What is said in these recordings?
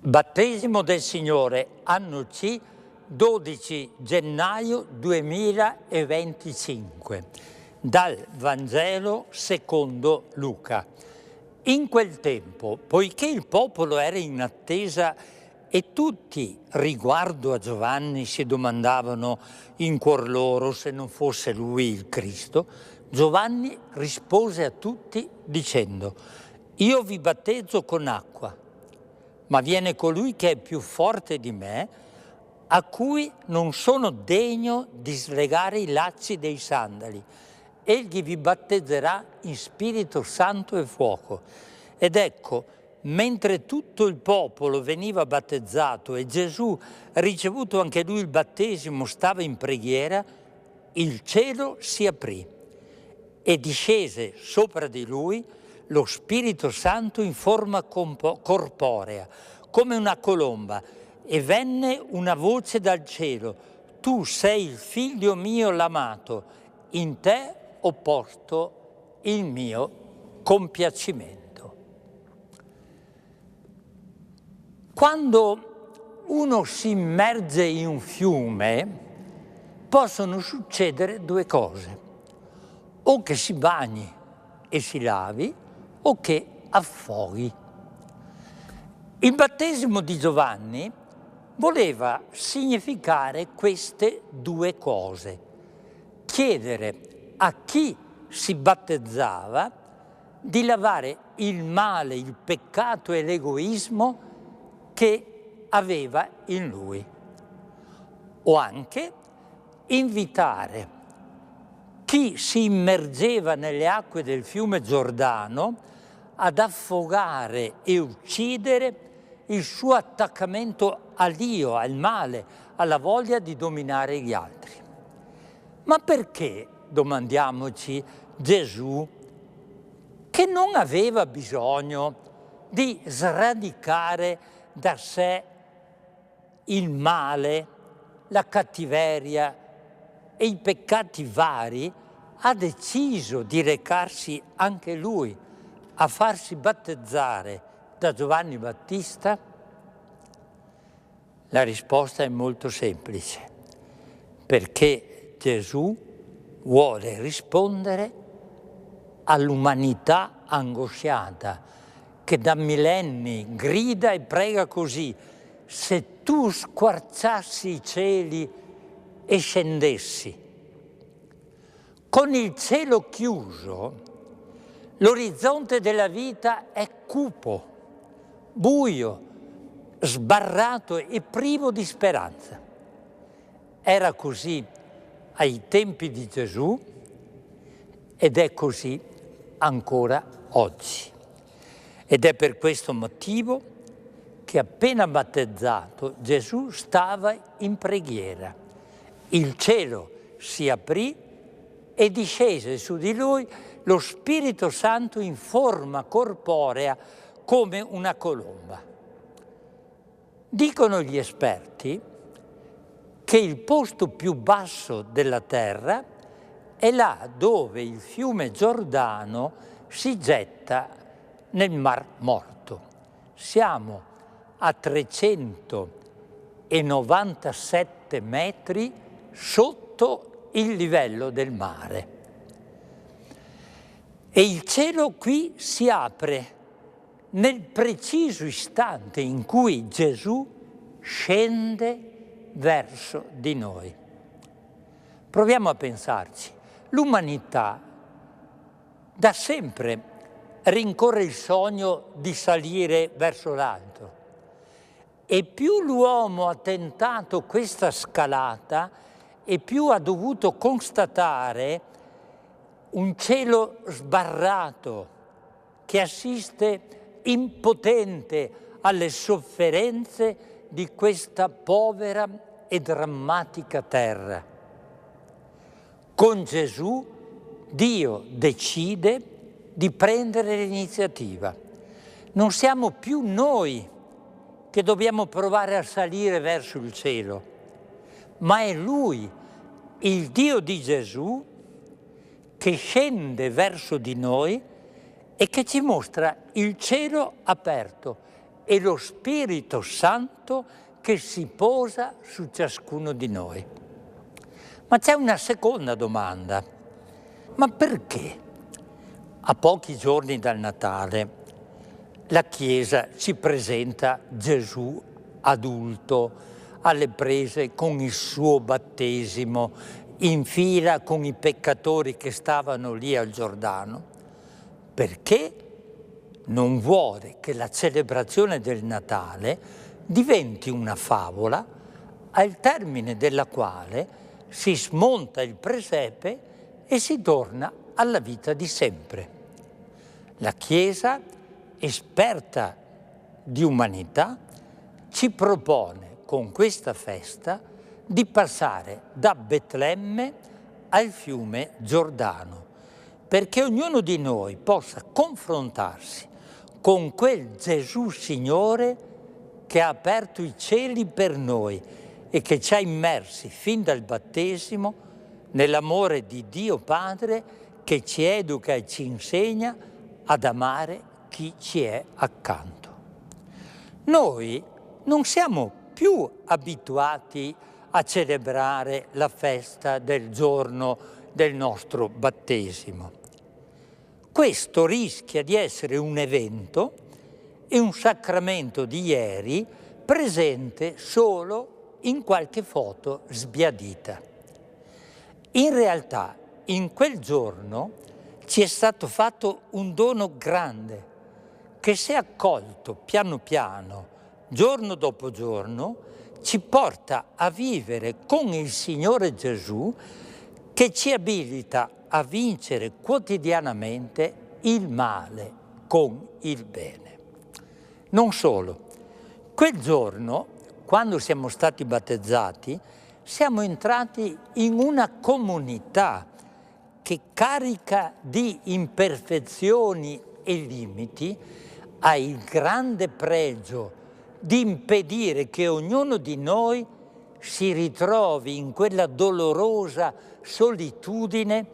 Battesimo del Signore, anno C, 12 gennaio 2025, dal Vangelo secondo Luca. In quel tempo, poiché il popolo era in attesa e tutti, riguardo a Giovanni, si domandavano in cuor loro se non fosse lui il Cristo, Giovanni rispose a tutti dicendo: «Io vi battezzo con acqua, ma viene colui che è più forte di me, a cui non sono degno di slegare i lacci dei sandali. Egli vi battezzerà in Spirito Santo e fuoco». Ed ecco, mentre tutto il popolo veniva battezzato e Gesù, ricevuto anche lui il battesimo, stava in preghiera, il cielo si aprì e discese sopra di lui lo Spirito Santo in forma corporea, come una colomba, e venne una voce dal cielo: «Tu sei il figlio mio l'amato, in te ho posto il mio compiacimento». Quando uno si immerge in un fiume, possono succedere due cose: o che si bagni e si lavi, o che affoghi. Il battesimo di Giovanni voleva significare queste due cose: chiedere a chi si battezzava di lavare il male, il peccato e l'egoismo che aveva in lui, o anche invitare chi si immergeva nelle acque del fiume Giordano ad affogare e uccidere il suo attaccamento all'io, al male, alla voglia di dominare gli altri. Ma perché, domandiamoci, Gesù, che non aveva bisogno di sradicare da sé il male, la cattiveria e i peccati vari, ha deciso di recarsi anche lui a farsi battezzare da Giovanni Battista? La risposta è molto semplice: perché Gesù vuole rispondere all'umanità angosciata che da millenni grida e prega così: se tu squarciassi i cieli e scendessi. Con il cielo chiuso, l'orizzonte della vita è cupo, buio, sbarrato e privo di speranza. Era così ai tempi di Gesù ed è così ancora oggi. Ed è per questo motivo che appena battezzato Gesù stava in preghiera. Il cielo si aprì e discese su di lui lo Spirito Santo in forma corporea come una colomba. Dicono gli esperti che il posto più basso della terra è là dove il fiume Giordano si getta nel Mar Morto. Siamo a 397 metri sotto il livello del mare. E il cielo qui si apre nel preciso istante in cui Gesù scende verso di noi. Proviamo a pensarci. L'umanità da sempre rincorre il sogno di salire verso l'alto. E più l'uomo ha tentato questa scalata, e più ha dovuto constatare un cielo sbarrato che assiste impotente alle sofferenze di questa povera e drammatica terra. Con Gesù Dio decide di prendere l'iniziativa. Non siamo più noi che dobbiamo provare a salire verso il cielo, ma è Lui, il Dio di Gesù, che scende verso di noi e che ci mostra il cielo aperto e lo Spirito Santo che si posa su ciascuno di noi. Ma c'è una seconda domanda. Ma perché a pochi giorni dal Natale la Chiesa ci presenta Gesù adulto, alle prese con il suo battesimo, in fila con i peccatori che stavano lì al Giordano? Perché non vuole che la celebrazione del Natale diventi una favola al termine della quale si smonta il presepe e si torna alla vita di sempre. La Chiesa, esperta di umanità, ci propone con questa festa di passare da Betlemme al fiume Giordano, perché ognuno di noi possa confrontarsi con quel Gesù Signore che ha aperto i cieli per noi e che ci ha immersi fin dal battesimo nell'amore di Dio Padre, che ci educa e ci insegna ad amare chi ci è accanto. Noi non siamo più abituati a celebrare la festa del giorno del nostro battesimo. Questo rischia di essere un evento e un sacramento di ieri presente solo in qualche foto sbiadita. In realtà, in quel giorno ci è stato fatto un dono grande che, se accolto piano piano, giorno dopo giorno, ci porta a vivere con il Signore Gesù, che ci abilita a vincere quotidianamente il male con il bene. Non solo, quel giorno, quando siamo stati battezzati, siamo entrati in una comunità che, carica di imperfezioni e limiti, ha il grande pregio di impedire che ognuno di noi si ritrovi in quella dolorosa solitudine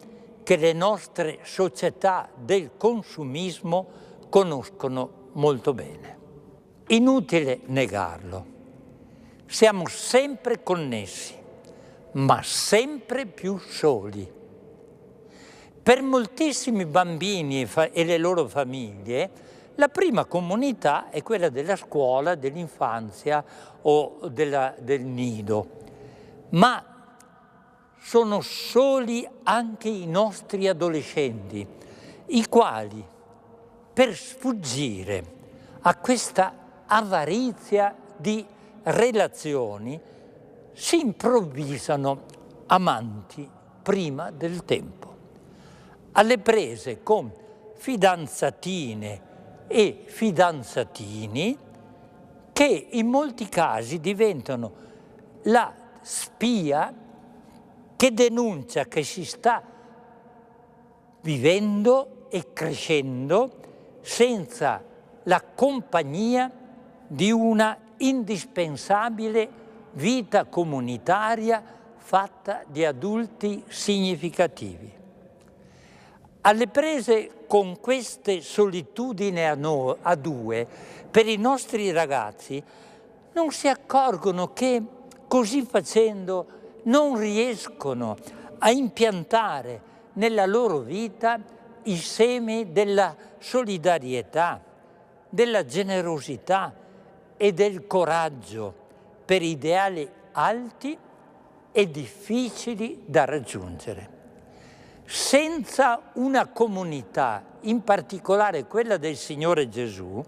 che le nostre società del consumismo conoscono molto bene. Inutile negarlo, siamo sempre connessi, ma sempre più soli. Per moltissimi bambini e le loro famiglie, la prima comunità è quella della scuola, dell'infanzia o del nido, ma sono soli anche i nostri adolescenti, i quali, per sfuggire a questa avarizia di relazioni, si improvvisano amanti prima del tempo, alle prese con fidanzatine e fidanzatini che in molti casi diventano la spia che denuncia che si sta vivendo e crescendo senza la compagnia di una indispensabile vita comunitaria fatta di adulti significativi. Alle prese con queste solitudini a due, per i nostri ragazzi non si accorgono che così facendo non riescono a impiantare nella loro vita i semi della solidarietà, della generosità e del coraggio per ideali alti e difficili da raggiungere. Senza una comunità, in particolare quella del Signore Gesù,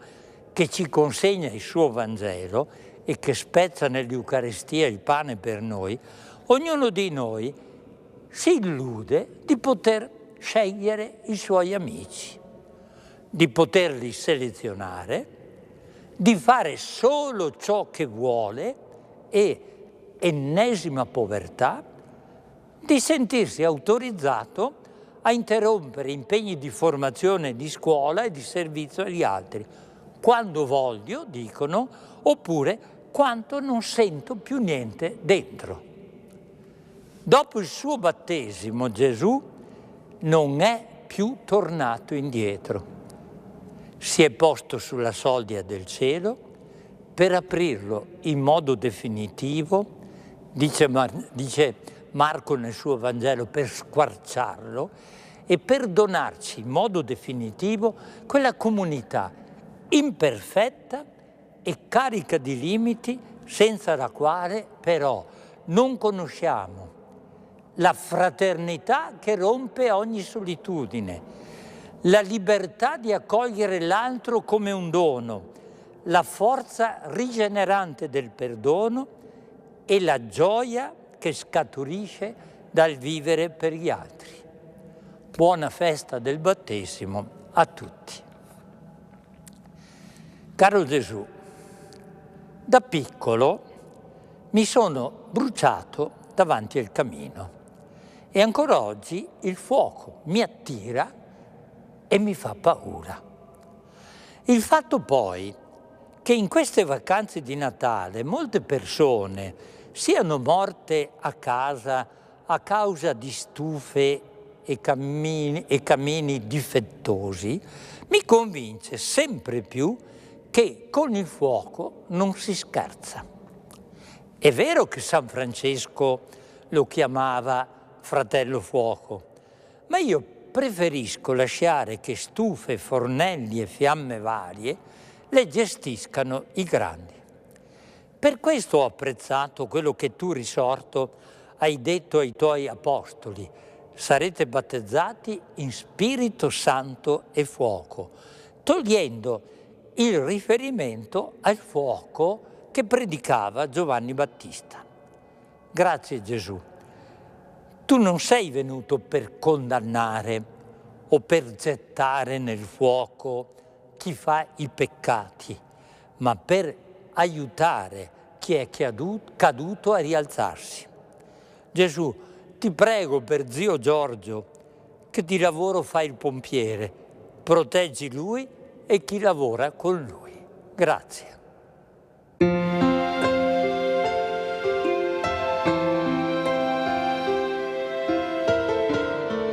che ci consegna il suo Vangelo e che spezza nell'Eucaristia il pane per noi, ognuno di noi si illude di poter scegliere i suoi amici, di poterli selezionare, di fare solo ciò che vuole e, ennesima povertà, di sentirsi autorizzato a interrompere impegni di formazione di scuola e di servizio agli altri, quando voglio, dicono, oppure quando non sento più niente dentro. Dopo il suo battesimo, Gesù non è più tornato indietro. Si è posto sulla soglia del cielo per aprirlo in modo definitivo, dice Marco nel suo Vangelo, per squarciarlo e per donarci in modo definitivo quella comunità imperfetta e carica di limiti, senza la quale però non conosciamo la fraternità che rompe ogni solitudine, la libertà di accogliere l'altro come un dono, la forza rigenerante del perdono e la gioia che scaturisce dal vivere per gli altri. Buona festa del battesimo a tutti. Caro Gesù, da piccolo mi sono bruciato davanti al camino e ancora oggi il fuoco mi attira e mi fa paura. Il fatto poi che in queste vacanze di Natale molte persone siano morte a casa a causa di stufe e camini difettosi, mi convince sempre più che con il fuoco non si scherza. È vero che San Francesco lo chiamava fratello fuoco, ma io preferisco lasciare che stufe, fornelli e fiamme varie le gestiscano i grandi. Per questo ho apprezzato quello che tu, risorto, hai detto ai tuoi apostoli: sarete battezzati in Spirito Santo e fuoco, togliendo il riferimento al fuoco che predicava Giovanni Battista. Grazie Gesù. Tu non sei venuto per condannare o per gettare nel fuoco chi fa i peccati, ma per aiutare chi è caduto a rialzarsi. Gesù, ti prego per zio Giorgio, che di lavoro fa il pompiere, proteggi lui e chi lavora con lui. Grazie.